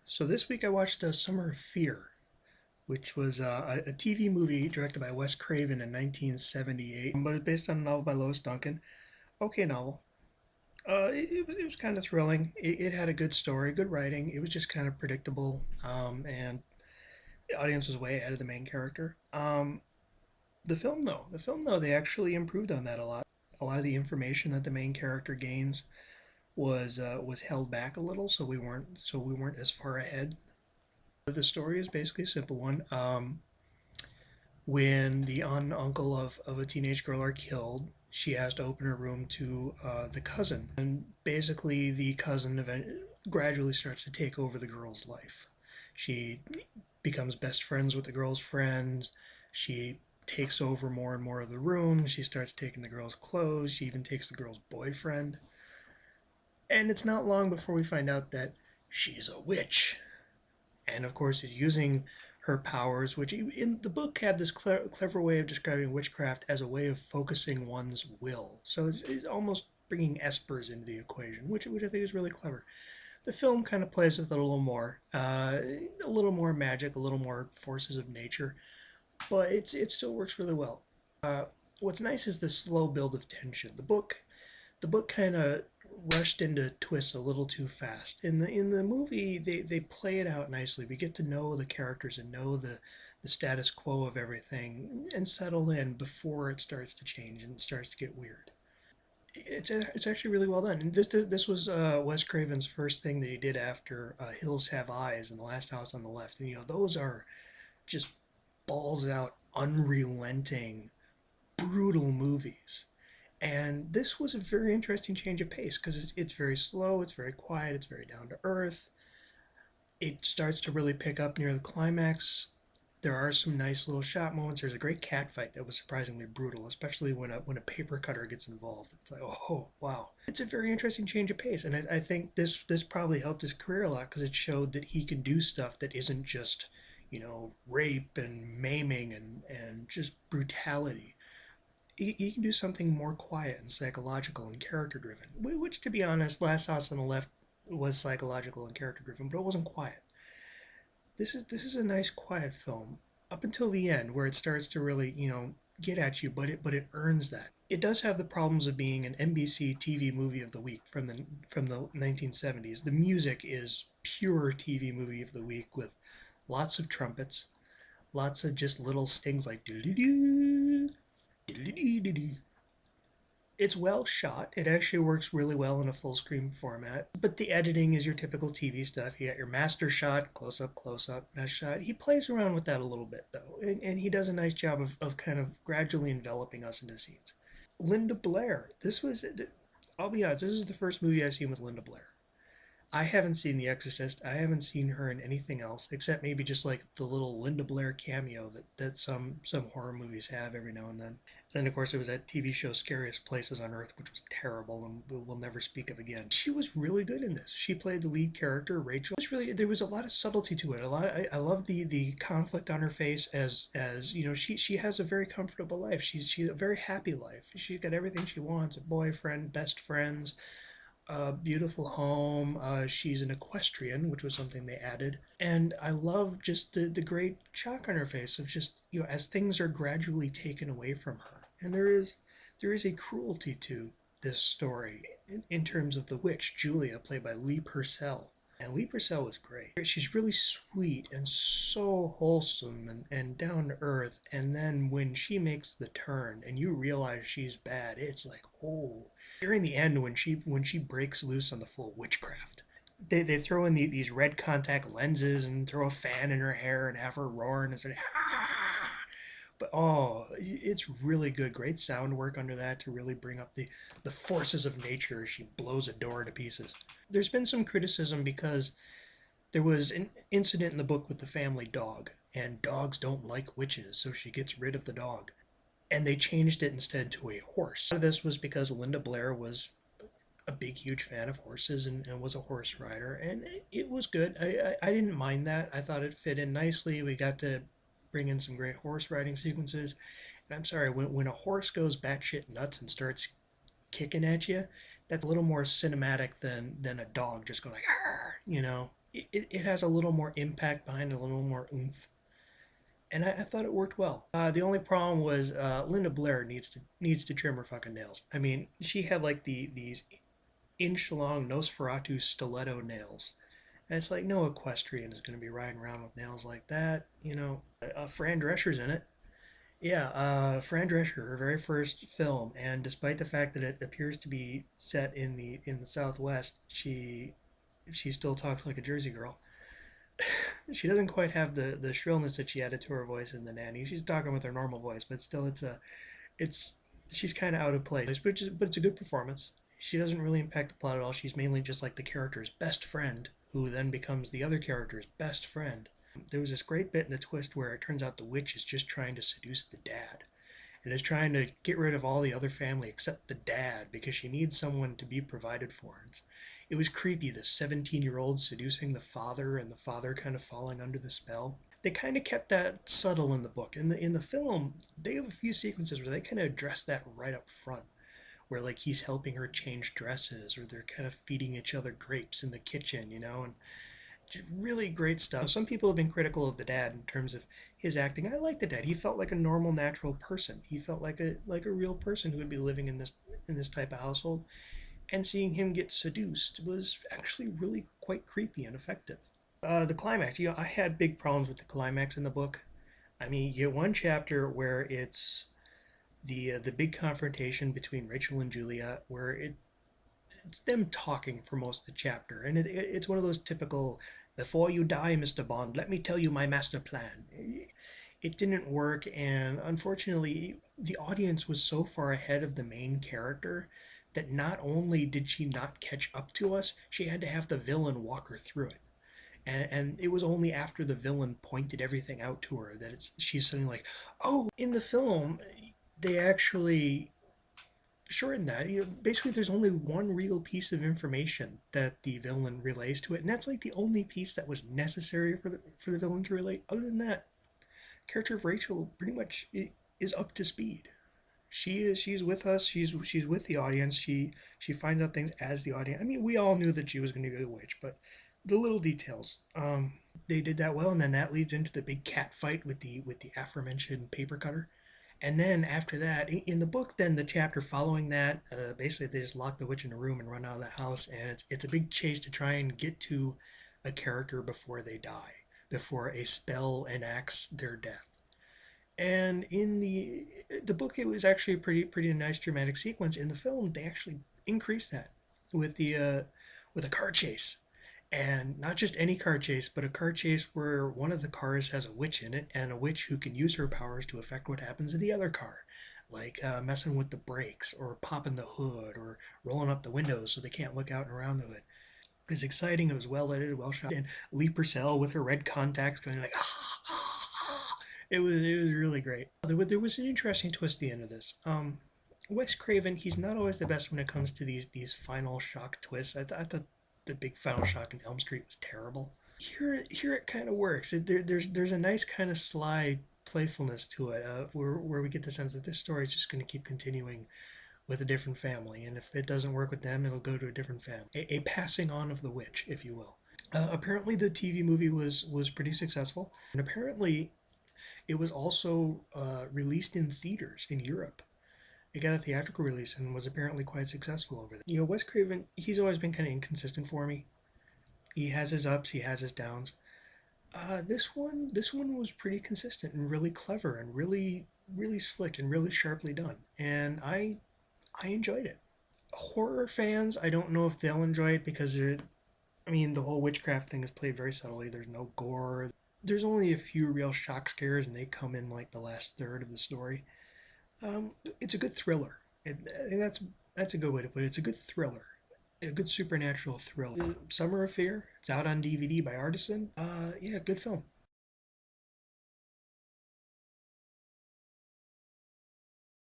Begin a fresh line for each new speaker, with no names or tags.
So this week I watched Summer of Fear, which was a TV movie directed by Wes Craven in 1978, but it's based on a novel by Lois Duncan. Okay novel. It was kind of thrilling. It had a good story, good writing. It was just kind of predictable, and the audience was way ahead of the main character. The film though, they actually improved on that a lot. A lot of the information that the main character gains was held back a little, so we weren't as far ahead. The story is basically a simple one. When the aunt and uncle of a teenage girl are killed, she has to open her room to the cousin. And basically, the cousin gradually starts to take over the girl's life. She becomes best friends with the girl's friends. She takes over more and more of the room. She starts taking the girl's clothes. She even takes the girl's boyfriend. And it's not long before we find out that she's a witch. And of course is using her powers, which in the book had this clever way of describing witchcraft as a way of focusing one's will. So it's almost bringing espers into the equation, which I think is really clever. The film kind of plays with it a little more magic, a little more forces of nature, but it still works really well. What's nice is the slow build of tension. The book kind of rushed into twists a little too fast. In the movie, they play it out nicely. We get to know the characters and know the status quo of everything and settle in before it starts to change and it starts to get weird. It's actually really well done. And this was Wes Craven's first thing that he did after Hills Have Eyes and The Last House on the Left. And those are just balls out, unrelenting, brutal movies. And this was a very interesting change of pace because it's very slow, it's very quiet, it's very down to earth. It starts to really pick up near the climax. There are some nice little shot moments. There's a great cat fight that was surprisingly brutal, especially when a paper cutter gets involved. It's like, oh wow, it's a very interesting change of pace, and I think this probably helped his career a lot because it showed that he can do stuff that isn't just rape and maiming and just brutality. He can do something more quiet and psychological and character driven, which, to be honest, Last House on the Left was psychological and character driven, but it wasn't quiet. This is a nice quiet film up until the end where it starts to really get at you, but it earns that. It does have the problems of being an NBC TV movie of the week from the 1970s. The music is pure TV movie of the week with lots of trumpets, lots of just little stings like doo doo doo doo doo doo doo. It's well shot. It actually works really well in a full screen format. But the editing is your typical TV stuff. You got your master shot, close up, mesh shot. He plays around with that a little bit though, and he does a nice job of kind of gradually enveloping us into scenes. Linda Blair. I'll be honest, this is the first movie I've seen with Linda Blair. I haven't seen The Exorcist. I haven't seen her in anything else except maybe just like the little Linda Blair cameo that some horror movies have every now and then. Then of course it was that TV show Scariest Places on Earth, which was terrible and we'll never speak of again. She was really good in this. She played the lead character, Rachel. There was a lot of subtlety to it. I love the conflict on her face as she has a very comfortable life. She's a very happy life. She's got everything she wants: a boyfriend, best friends, a beautiful home. She's an equestrian, which was something they added. And I love just the great shock on her face of just, as things are gradually taken away from her. And there is a cruelty to this story in terms of the witch, Julia, played by Lee Purcell. And Lee Purcell was great. She's really sweet and so wholesome and down to earth. And then when she makes the turn and you realize she's bad, it's like, oh. During the end, when she breaks loose on the full witchcraft, they throw in these red contact lenses and throw a fan in her hair and have her roar and it's like, ah! But oh, it's really good. Great sound work under that to really bring up the forces of nature as she blows a door to pieces. There's been some criticism because there was an incident in the book with the family dog, and dogs don't like witches, so she gets rid of the dog. And they changed it instead to a horse. Part of this was because Linda Blair was a big, huge fan of horses and was a horse rider, and it was good. I didn't mind that. I thought it fit in nicely. We got to bring in some great horse riding sequences. And I'm sorry, when a horse goes batshit nuts and starts kicking at you, that's a little more cinematic than a dog just going like, "Arr!" it has a little more impact behind it, a little more oomph, and I thought it worked well. The only problem was Linda Blair needs to trim her fucking nails. I mean, she had like these inch long Nosferatu stiletto nails. And it's like no equestrian is going to be riding around with nails like that, you know. Fran Drescher's in it. Yeah, Fran Drescher, her very first film, and despite the fact that it appears to be set in the Southwest, she still talks like a Jersey girl. She doesn't quite have the shrillness that she added to her voice in The Nanny. She's talking with her normal voice, but still, it's she's kind of out of place. But it's a good performance. She doesn't really impact the plot at all. She's mainly just like the character's best friend, who then becomes the other character's best friend. There was this great bit in the twist where it turns out the witch is just trying to seduce the dad and is trying to get rid of all the other family except the dad because she needs someone to be provided for. It was creepy, the 17-year-old seducing the father and the father kind of falling under the spell. They kind of kept that subtle in the book. In the film, they have a few sequences where they kind of address that right up front, where like he's helping her change dresses or they're kind of feeding each other grapes in the kitchen, you know, and really great stuff. Some people have been critical of the dad in terms of his acting. I like the dad. He felt like a normal, natural person. He felt like a real person who would be living in this type of household. And seeing him get seduced was actually really quite creepy and effective. The climax, you know, I had big problems with the climax in the book. I mean, you get one chapter where it's the big confrontation between Rachel and Julia, where it's them talking for most of the chapter, and it's one of those typical "before you die, Mr. Bond, let me tell you my master plan." It didn't work, and unfortunately, the audience was so far ahead of the main character that not only did she not catch up to us, she had to have the villain walk her through it. And it was only after the villain pointed everything out to her that she's suddenly like, oh, in the film, they actually shorten that. You know, basically, there's only one real piece of information that the villain relays to it, and that's like the only piece that was necessary for the villain to relate. Other than that, the character of Rachel pretty much is up to speed. She's with us. She's with the audience. She finds out things as the audience. I mean, we all knew that she was going to be a witch, but the little details, they did that well, and then that leads into the big cat fight with the aforementioned paper cutter. And then after that, in the book, then the chapter following that, basically they just lock the witch in a room and run out of the house, and it's a big chase to try and get to a character before they die, before a spell enacts their death. And in the book, it was actually a pretty nice dramatic sequence. In the film, they actually increased that with the car chase, and not just any car chase, but a car chase where one of the cars has a witch in it, and a witch who can use her powers to affect what happens in the other car, like messing with the brakes, or popping the hood, or rolling up the windows so they can't look out and around the hood. It was exciting. It was well edited, well shot, and Lee Purcell with her red contacts going like ah, ah, ah. It was really great. There was an interesting twist at the end of this. Wes Craven, he's not always the best when it comes to these final shock twists. I thought the big final shock in Elm Street was terrible. Here it kind of works. There's a nice kind of sly playfulness to it, where we get the sense that this story is just going to keep continuing with a different family, and if it doesn't work with them, it'll go to a different family. A passing on of the witch, if you will. Apparently, the TV movie was pretty successful, and apparently, it was also released in theaters in Europe. It got a theatrical release and was apparently quite successful over there. You know, Wes Craven, he's always been kind of inconsistent for me. He has his ups, he has his downs. This one was pretty consistent and really clever and really slick and really sharply done, and I enjoyed it. Horror fans, I don't know if they'll enjoy it because I mean, the whole witchcraft thing is played very subtly. There's no gore. There's only a few real shock scares, and they come in like the last third of the story. It's a good thriller. I think that's a good way to put it. It's a good thriller, a good supernatural thriller. Summer of Fear. It's out on DVD by Artisan. Yeah, good film.